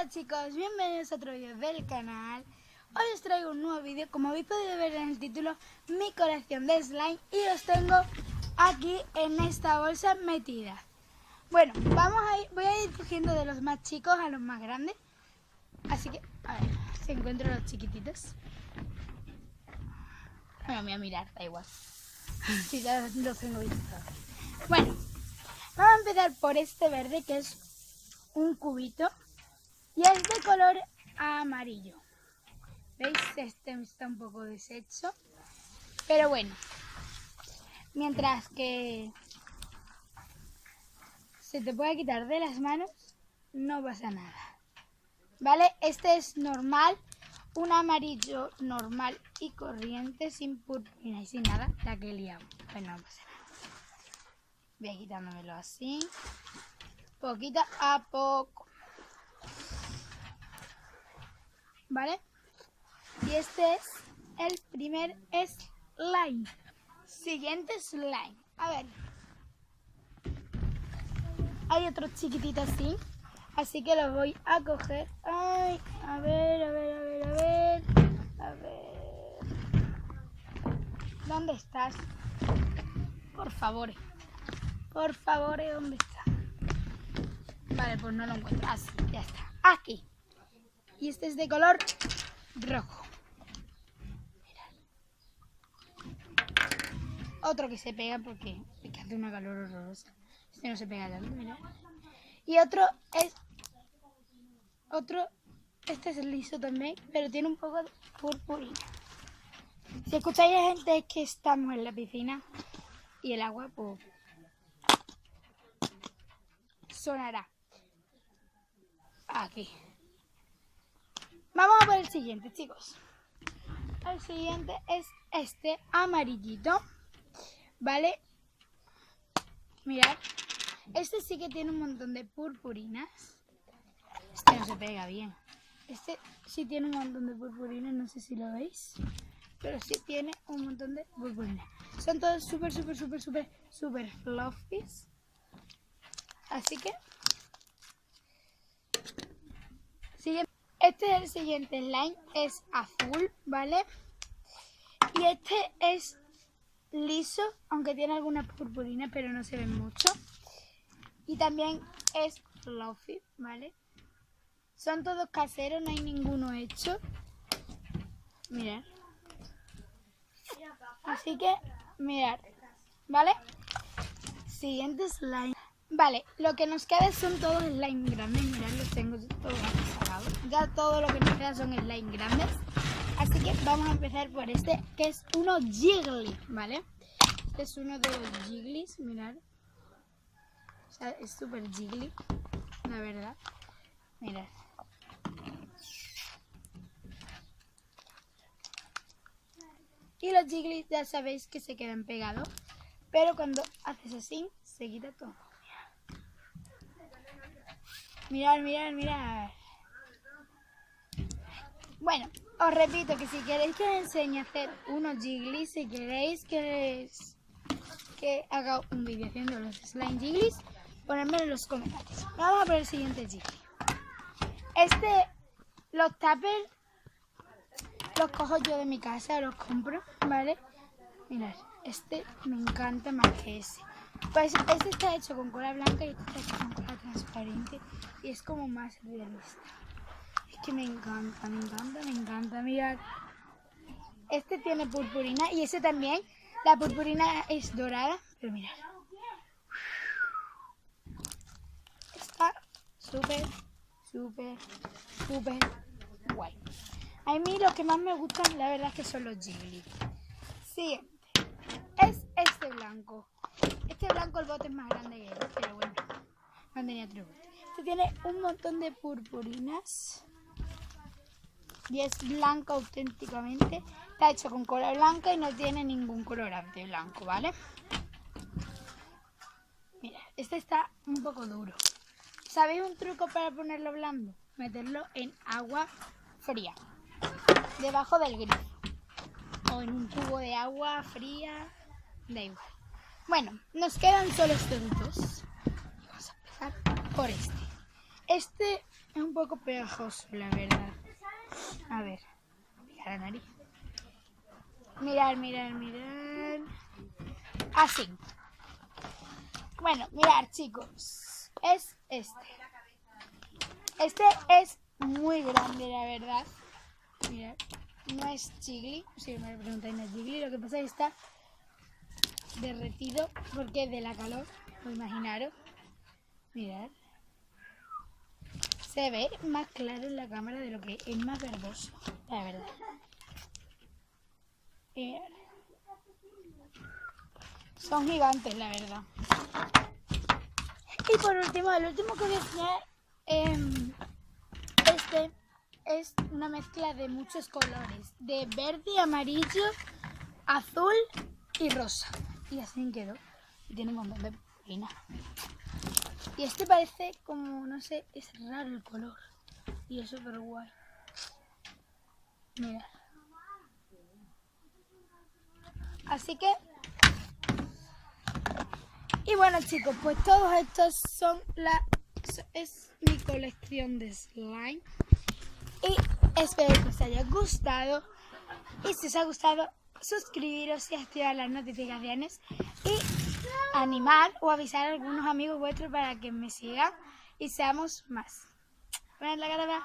Hola chicos, bienvenidos a otro vídeo del canal. Hoy os traigo un nuevo vídeo, como habéis podido ver en el título, mi colección de slime, y los tengo aquí en esta bolsa metida. Bueno, voy a ir cogiendo de los más chicos a los más grandes. Así que, a ver, si encuentro los chiquititos. Bueno, me voy a mirar, da igual. Si ya los tengo vistos. Bueno, vamos a empezar por este verde, que es un cubito. Y es de color amarillo. ¿Veis? Este está un poco deshecho. Pero bueno. Mientras que se te pueda quitar de las manos, no pasa nada. ¿Vale? Este es normal. Un amarillo normal y corriente, sin purpurina y sin nada. La que he liado. Pues no pasa nada. Voy a quitándomelo así. Poquito a poco. ¿Vale? Y este es el primer slime. Siguiente slime. A ver. Hay otro chiquitito así que lo voy a coger. Ay, a ver. ¿Dónde estás? Por favor, ¿dónde está? Vale, pues no lo encuentro. Así, ya está. Aquí. Y este es de color rojo. Otro que se pega porque hace una calor horrorosa. Este no se pega tanto, mirad. Y este es liso también, pero tiene un poco de purpurina. Si escucháis a gente, es que estamos en la piscina y el agua pues sonará. Aquí. Vamos a por el siguiente, chicos. El siguiente es este amarillito. ¿Vale? Mirad. Este sí que tiene un montón de purpurinas. Este no se pega bien. Este sí tiene un montón de purpurinas, no sé si lo veis. Pero sí tiene un montón de purpurinas. Son todos súper fluffies. Así que... Este es el siguiente slime. Es azul, ¿vale? Y este es liso, aunque tiene algunas purpurinas, pero no se ven mucho. Y también es fluffy, ¿vale? Son todos caseros, no hay ninguno hecho. Mirad. Así que, mirad, ¿vale? Siguiente slime. Vale, lo que nos queda son todos slime grandes. Mirad, los tengo todos sacados. Ya todo lo que nos queda son slime grandes. Así que vamos a empezar por este, que es uno jiggly, ¿vale? Este es uno de los jigglies, mirad. O sea, es súper jiggly, la verdad. Mirad. Y los jiggly ya sabéis que se quedan pegados, pero cuando haces así, se quita todo. Mirad. Bueno, os repito que si queréis que os enseñe a hacer unos jiggly, si queréis que haga un vídeo haciendo los slime jiggly, ponedmelo en los comentarios. Vamos a por el siguiente jiggly. Los tuppers los cojo yo de mi casa, los compro, ¿vale? Mirad, este me encanta más que ese. Pues este está hecho con cola blanca y este está hecho con cola transparente y es como más realista. Es que me encanta, mirad. Este tiene purpurina y ese también. La purpurina es dorada, pero mirad. Está súper guay. A mí lo que más me gustan, la verdad, es que son los jiggly. Siguiente. Es este blanco. Este blanco, el bote es más grande que este, pero bueno. No tenía otro bote. Este tiene un montón de purpurinas. Y es blanco auténticamente. Está hecho con cola blanca y no tiene ningún colorante blanco, ¿vale? Mira, este está un poco duro. ¿Sabéis un truco para ponerlo blando? Meterlo en agua fría, debajo del grifo, o en un cubo de agua fría, da igual. Bueno, nos quedan solo estos dos. Vamos a empezar por este. Este Es un poco pegajoso, la verdad. A ver, mira la nariz. Mirar. Así. Bueno, mirar, chicos. Es este. Este es muy grande, la verdad. Mirad, no es chigli. Si me preguntáis, no es chigli. Lo que pasa es que está derretido porque es de la calor. Pues imaginaros. Mirad. Se ve más claro en la cámara de lo que es más verdoso, la verdad. Y mirad. Son gigantes, la verdad. Y por último, el último que voy a enseñar, este es una mezcla de muchos colores, de verde, amarillo, azul y rosa. Y así quedó. Y tiene un montón de purpurina. Y este parece como, no sé, es raro el color. Y es súper guay. Mira. Así que... Y bueno, chicos, pues todos estos son es mi colección de slime. Y espero que os haya gustado. Y si os ha gustado, suscribiros y activar las notificaciones. Y animar o avisar a algunos amigos vuestros para que me sigan y seamos más. Ven la cara.